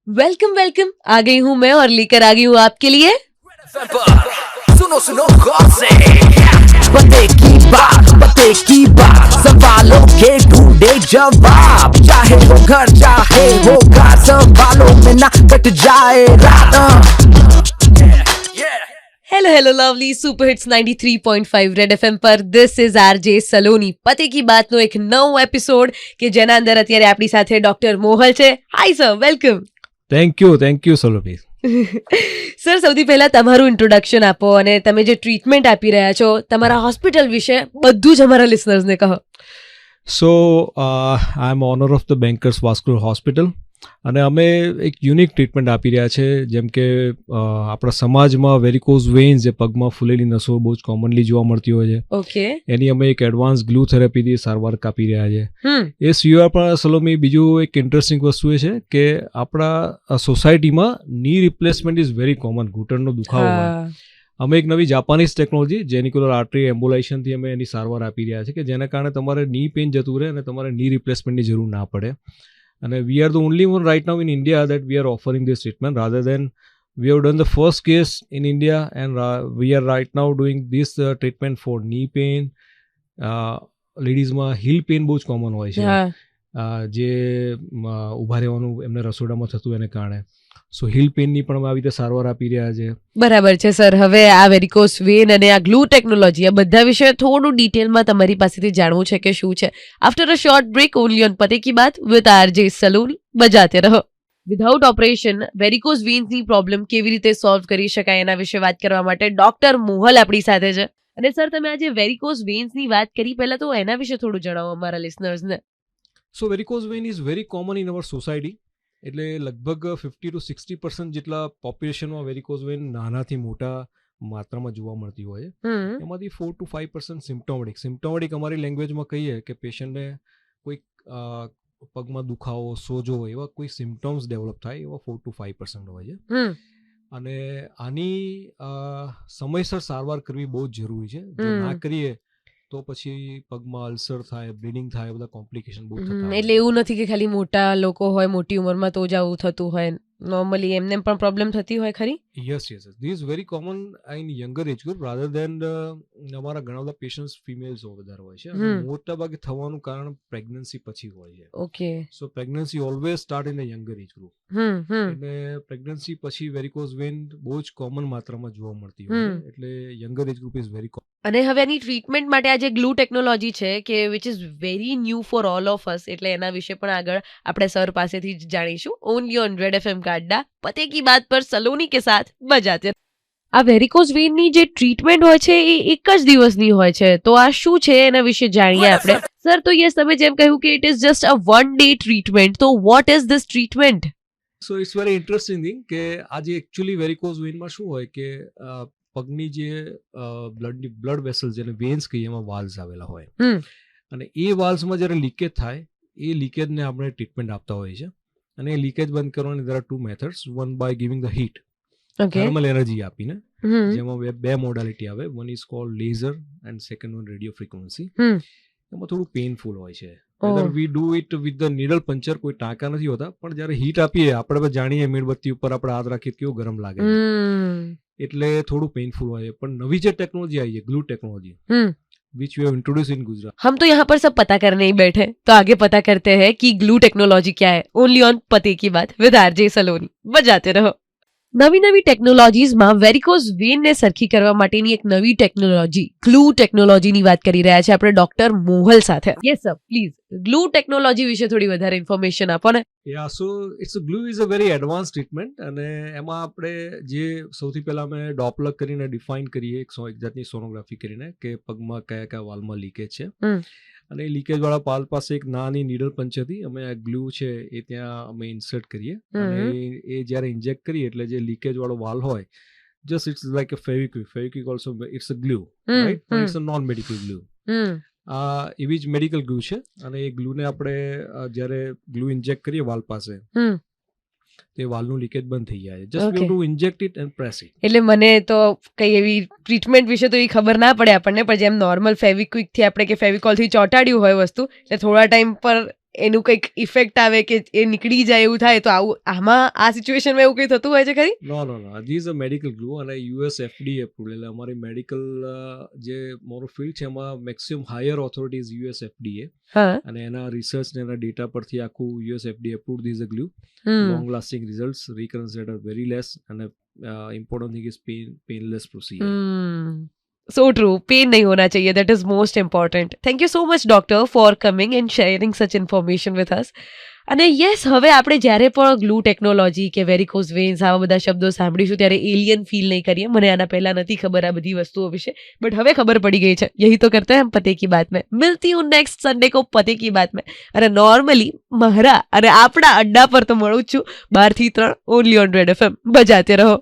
Welcome welcome, आ गई हूँ मैं और लेकर आ गई हूँ आपके लिए सुनो सुनो गौर से पते की बात सवालों के ढूंढे जवाब, चाहे वो घर चाहे वो कार, सवालों में ना कट जाए रात। Hello hello lovely super hits 93.5 red FM પર ધીસ ઇઝ આરજે સલોની. પતે કી બાતનો એક નવો એપિસોડ કે જેના અંદર અત્યારે આપણી સાથે ડોક્ટર મોહલ છે. Hi sir, welcome. Thank you Saloni. Sir, સૌથી પહેલા તમારું ઇન્ટ્રોડક્શન આપો અને તમે જે ટ્રીટમેન્ટ આપી રહ્યા છો તમારા હોસ્પિટલ વિશે બધું જ અમારા લિસનર્સને કહો. So I am owner of the Bankers Vascular Hospital અને અમે એક યુનિક ટ્રીટમેન્ટ આપી રહ્યા છે. જેમ કે આપણા સમાજમાં વેરિકોઝ વેઇન્સ, જે પગમાં ફૂલેલી નસો બહુ જ કોમનલી જોવા મળતી હોય છે, ઓકે, એની અમે એક એડવાન્સ ગ્લુ થેરાપીથી સારવાર કાપી રહ્યા છે. હમ એ સિવાય પણ સલોમી બીજું એક ઇન્ટરેસ્ટિંગ વસ્તુ એ છે કે આપણા સોસાયટીમાં ની રિપ્લેસમેન્ટ ઇઝ વેરી કોમન. ઘૂંટણનો દુખાવો હોય, અમે એક નવી જાપાનીઝ ટેકનોલોજી જેનિક્યુલર આર્ટરી એમ્બોલાઇશનથી અમે એની સારવાર આપી રહ્યા છે કે જેના કારણે તમારે ની પેઇન જતું રહે અને તમારે ની રિપ્લેસમેન્ટની જરૂર ના પડે. અને we are the only one right now in India that we are offering this treatment rather than we have done the first case in India and we are right now doing this treatment for knee pain. લેડીઝમાં heel pain બહુ જ common હોય છે, જે ઊભા રહેવાનું એમને રસોડામાં થતું એને કારણે. સો હિલ પેઇનની પણ અમે આવી રીતે સારવાર આપી રહ્યા છે. બરાબર છે સર. હવે આ વેરિકોસ વેન અને આ ગ્લુ ટેકનોલોજી, આ બધા વિશે થોડું ડિટેલમાં તમારી પાસેથી જાણવું છે કે શું છે. After a short break only on પતે કી બાત વિથ આરજે સલોની. બજાતે રહો. વિધાઉટ ઓપરેશન વેરિકોસ વેન્સની પ્રોબ્લેમ કેવી રીતે સોલ્વ કરી શકાય એના વિશે વાત કરવા માટે ડોક્ટર મોહલ આપણી સાથે છે. અને સર, તમે આજે વેરિકોસ વેન્સની વાત કરી, પહેલા તો એના વિશે થોડું જણાવો અમારા listeners. So varicose vein is very common in our society. એટલે લગભગ 50 to 60% જેટલા પોપ્યુલેશનમાં વેરિકોઝ વેઇન નાનાથી મોટા માત્રામાં જોવા મળતી હોય છે. એમાંથી 4 to 5% સિમ્પ્ટોમેટિક અમારી લેંગ્વેજમાં કહીએ કે પેશન્ટને કોઈ પગમાં દુખાવો, સોજો હોય, એવા કોઈ સિમ્ટમ્સ ડેવલપ થાય, એવા 4 to 5% હોય છે. અને આની સમયસર સારવાર કરવી બહુ જ જરૂરી છે. જો ના કરીએ તો પછી પગમાં અલ્સર થાય, બ્લીડિંગ થાય, બધા કોમ્પ્લિકેશન બહુ થતા હોય. એટલે એવું નથી કે ખાલી મોટા લોકો હોય, મોટી ઉંમરમાં તો જ આવું થતું હોય. નોર્મલી એમને પણ પ્રોબ્લેમ થતી હોય ખરી? Yes this is very common in younger age group rather than અમારા ઘણા બધા પેશન્ટ્સ ફિમેલ્સ વધારે હોય છે અને મોટા ભાગે થવાનું કારણ પ્રેગ્નન્સી પછી હોય છે. Okay. So pregnancy always start in a younger age group. એટલે પ્રેગ્નન્સી પછી વેરિકોઝ વેઇન બહુ જ કોમન માત્રામાં જોવા મળતી હોય છે. એટલે younger age group is very common. અને હવે એની ટ્રીટમેન્ટ માટે આ જે ગ્લુ ટેકનોલોજી છે કે which is very new for all of us, એટલે એના વિશે પણ આગળ આપણે સર પાસેથી જ જાણીશું. ઓનલી ઓન રેડ એફએમ का अड्डा पते की बात पर सलोनी के साथ बजाते. આ વેરિકોઝ વેઇનની જે ટ્રીટમેન્ટ હોય છે એ એક જ દિવસની હોય છે, તો આ શું છે એના વિશે જાણીએ આપણે. સર, તો યસ, તમે જેમ કહ્યું કે it is just a 1 day treatment, તો what is this treatment? So it's very interesting thing કે આજે એકચ્યુઅલી વેરિકોઝ વેઇનમાં શું હોય કે પગની જે બ્લડ વેસલ્સ જેને વેન્સ કહીએ એમાં વાલ્સ આવેલા હોય અને એ વાલ્સમાં જ્યારે લીકેજ થાય એ લીકેજને આપણે ટ્રીટમેન્ટ આપતા હોઈએ છીએ. અને એ લીકેજ બંધ કરવાની there are 2 methods. One by giving the heat, thermal energy આપીને, જેમાં બે મોડાલિટી આવે. One is called laser and second one radio frequency. એમાં થોડું પેઇનફુલ હોય છે. Whether we do it with the needle puncture, કોઈ ટાંકા નથી હોતા, પણ જ્યારે હીટ આપીએ આપણે જાણીએ મીણબત્તી ઉપર આપણે હાથ રાખીએ કેવું ગરમ લાગે, એટલે થોડું પેઇનફુલ હોય. પણ નવી જે ટેકનોલોજી આવી છે, glue technology, which we have introduced in Gujarat. हम तो यहाँ पर सब पता करने ही बैठे, तो आगे पता करते हैं कि ग्लू टेक्नोलॉजी क्या है. ओनली ऑन पते की बात विद आरजे सलोनी. बजाते रहो. નવી નવી ટેકનોલોજીઝમાં વેરિકોઝ વેઇનને સરખી કરવા માટેની એક નવી ટેકનોલોજી ગ્લુ ટેકનોલોજીની વાત કરી રહ્યા છે આપણે ડોક્ટર મોહલ સાથે. Yes sir, please glue technology વિશે થોડી વધારે ઇન્ફોર્મેશન આપો ને. Yeah, so it's glue is a very advance treatment અને એમાં આપણે જે સૌથી પહેલાં અમે ડોપલર કરીને ડિફાઇન કરીએ, એક જાતની સોનોગ્રાફી કરીને કે પગમાં કયા કયા વાલ્વમાં લીકેજ છે. અને એ લીકેજવાળા પાલ પાસે એક નાની નીડલ પંચરથી અમે આ ગ્લુ છે એ ત્યાં અમે ઇન્સર્ટ કરીએ અને એ જ્યારે ઇન્જેક્ટ કરીએ એટલે જે લીકેજવાળો વાલ હોય, just it's like a Fevikwik also it's a glue, right, પણ it's a non medical glue. આ એવી જ મેડિકલ ગ્લુ છે અને એ ગ્લુને આપણે જ્યારે ગ્લુ ઇન્જેક્ટ કરીએ વાલ પાસે તે વાલનું લીકેજ બંધ થઈ જાય. Just we have to inject it and press it. એટલે મને તો કઈ એવી ટ્રીટમેન્ટ વિશે તો એ ખબર ના પડે આપણને, પણ જેમ નોર્મલ ફેવિક્વિક થી આપણે કે ફેવિકોલ થી ચોંટાડ્યું હોય વસ્તુ, એટલે થોડા ટાઈમ પર એનું કંઈક ઇફેક્ટ આવે કે એ નીકળી જાય એવું થાય તો આમાં આ સિચ્યુએશનમાં એવું કંઈ થતું હોય છે ખરી? નો ધીસ અ મેડિકલ ગ્લુ અને યુએસ FDA એપ્રુવલ, એટલે અમારી મેડિકલ જે મારું ફિલ્ડ છે એમાં maximum higher authorities US FDA, હા. અને એના રિસર્ચ ને એના ડેટા પરથી આખું US FDA approved this a glue, long lasting results, recurrence rate are very less, અને important thing is painless procedure. So true. Pain nahi hona chahiye. That is most important. Thank you so much, doctor, for coming and sharing such information with us. અને yes, હવે આપણે જ્યારે પણ glue technology કે varicose vans આવા બધા શબ્દો સાંભળીશું ત્યારે એલિયન ફીલ નહીં કરીએ. મને આના પહેલા નથી ખબર આ બધી વસ્તુઓ વિશે, બટ હવે ખબર પડી ગઈ છે. યહી તો કરતે હમ પતે કી બાત મેં. મિલતી હું નેક્સ્ટ સન્ડે કો પતે કી બાત મેં. અને નોર્મલી મારા અને આપણા અડ્ડા પર તો મળું જ છું 12 થી 3 ઓનલી ઓન રેડ FM. બજાતે રહો.